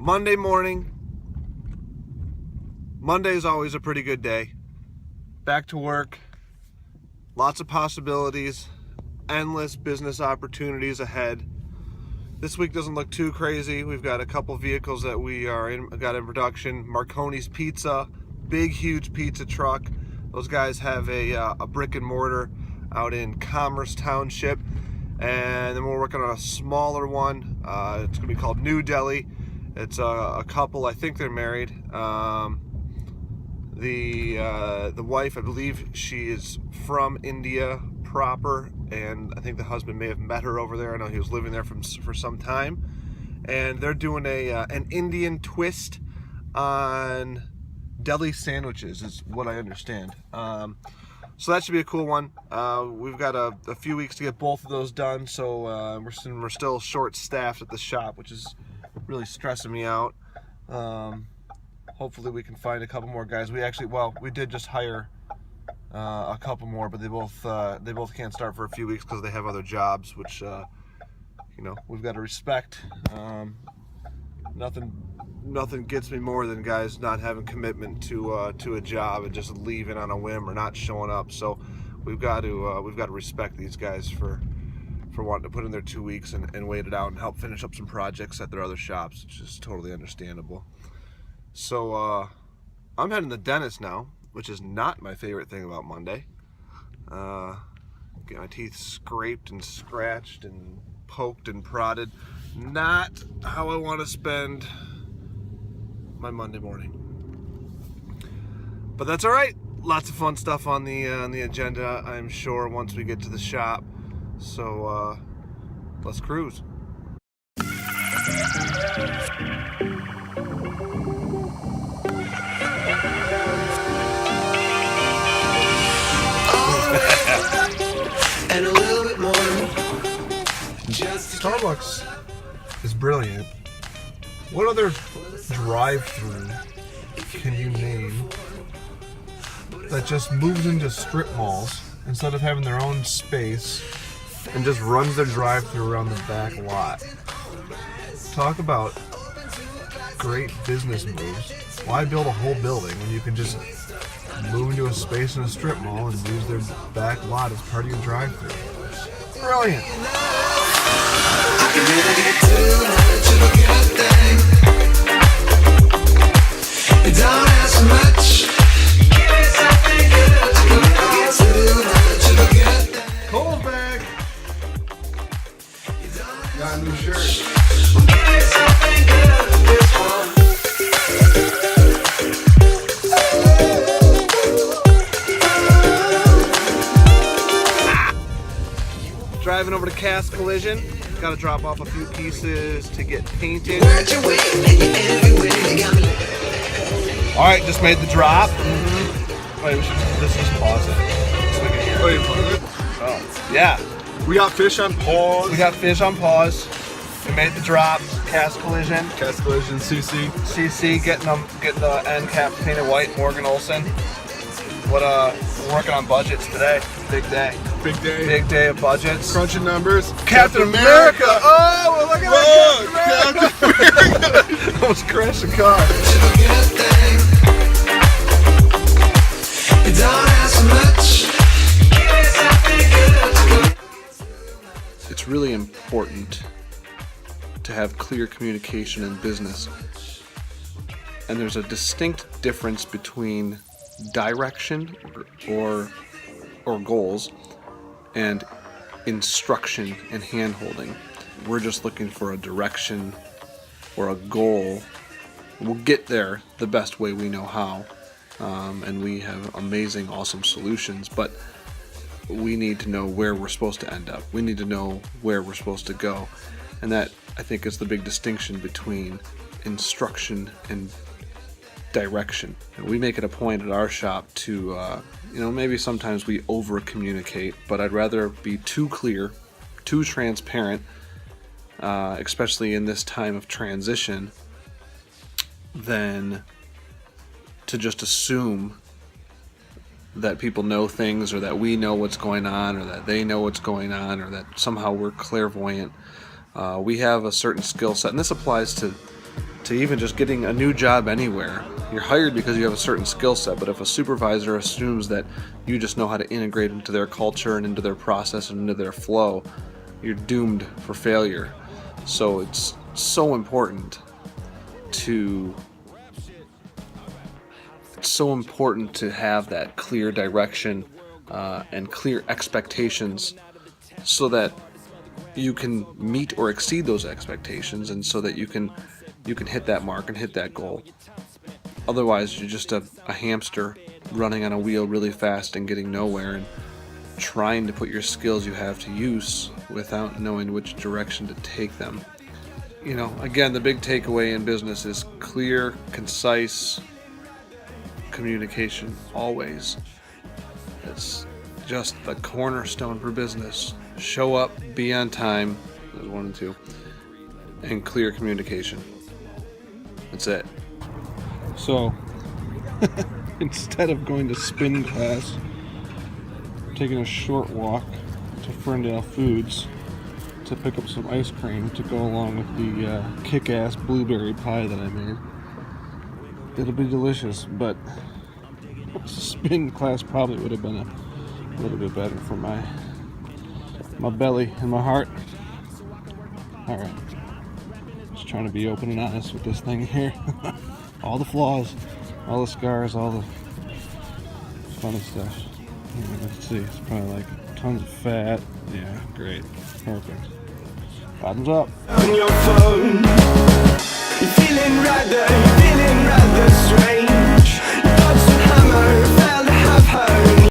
Monday morning. Monday is always a pretty good day. Back to work. Lots of possibilities. Endless business opportunities ahead. This week doesn't look too crazy. We've got a couple vehicles that we got in production. Marconi's Pizza, big, huge pizza truck. Those guys have a brick and mortar out in Commerce Township. And then we're working on a smaller one. It's gonna be called New Delhi. It's a couple, I think they're married. The wife, I believe she is from India proper, and I think the husband may have met her over there. I know he was living there for some time. And they're doing an Indian twist on deli sandwiches, is what I understand. So that should be a cool one. We've got a few weeks to get both of those done, so we're still short-staffed at the shop, which is really stressing me out. Hopefully we can find a couple more guys. We did just hire a couple more, but they both can't start for a few weeks because they have other jobs, which we've got to respect. Nothing gets me more than guys not having commitment to a job and just leaving on a whim or not showing up. So we've got to respect these guys for wanting to put in their 2 weeks and wait it out and help finish up some projects at their other shops, which is totally understandable. So I'm heading to the dentist now, which is not my favorite thing about Monday. Get my teeth scraped and scratched and poked and prodded. Not how I want to spend my Monday morning, but that's all right. Lots of fun stuff on the agenda, I'm sure, once we get to the shop. So let's cruise. And a little bit more. Starbucks is brilliant. What other drive-through can you name that just moves into strip malls instead of having their own space and just runs their drive-through around the back lot? Talk about great business moves. Why build a whole building when you can just move into a space in a strip mall and use their back lot as part of your drive-through? Brilliant. I can never get too much of a good thing. It don't ask for much. Give me something good. I can never get too much of a good thing. Cole's back. Got a new shirt. Give me something good. This one. Driving over to Cast Collision. Got to drop off a few pieces to get painted. Work your way, and you're everywhere. You got me. All right, just made the drop. Wait, let's just pause it so we can hear. Oh, you pause it? Oh, yeah. We got fish on pause. We got fish on pause. We made the drop. Cast Collision. Cast Collision, CC. CC getting the end cap painted white. Morgan Olson. We're working on budgets today. Big day. Big day. Big day of budgets. Crunching numbers. Captain America! Oh, well, look at Whoa, that! Captain America! Almost crashed the car. It don't ask for much. Give me something good. It's really important to have clear communication in business. And there's a distinct difference between direction or goals and instruction and hand-holding. We're just looking for a direction or a goal. We'll get there the best way we know how, and we have amazing, awesome solutions, but we need to know where we're supposed to end up. We need to know where we're supposed to go, and that, I think, is the big distinction between instruction and direction. We make it a point at our shop to, maybe sometimes we over-communicate, but I'd rather be too clear, too transparent, especially in this time of transition, than to just assume that people know things, or that we know what's going on, or that they know what's going on, or that somehow we're clairvoyant. We have a certain skill set, and this applies to to even just getting a new job anywhere. You're hired because you have a certain skill set, but if a supervisor assumes that you just know how to integrate into their culture and into their process and into their flow, you're doomed for failure. So it's so important to have that clear direction and clear expectations, so that you can meet or exceed those expectations, and so that you can hit that mark and hit that goal. Otherwise, you're just a hamster running on a wheel really fast and getting nowhere, and trying to put your skills you have to use without knowing which direction to take them. You know, again, the big takeaway in business is clear, concise communication always. It's just the cornerstone for business. Show up, be on time, there's 1 and 2, and clear communication. That's it. So, instead of going to spin class, I'm taking a short walk to Ferndale Foods to pick up some ice cream to go along with the kick-ass blueberry pie that I made. It'll be delicious, but spin class probably would have been a little bit better for my belly and my heart. Alright. Just trying to be open and honest with this thing here. All the flaws, all the scars, all the funny stuff. Let's see, it's probably like tons of fat. Yeah, great. Perfect. Bottoms up. On your phone, you're feeling rather strange.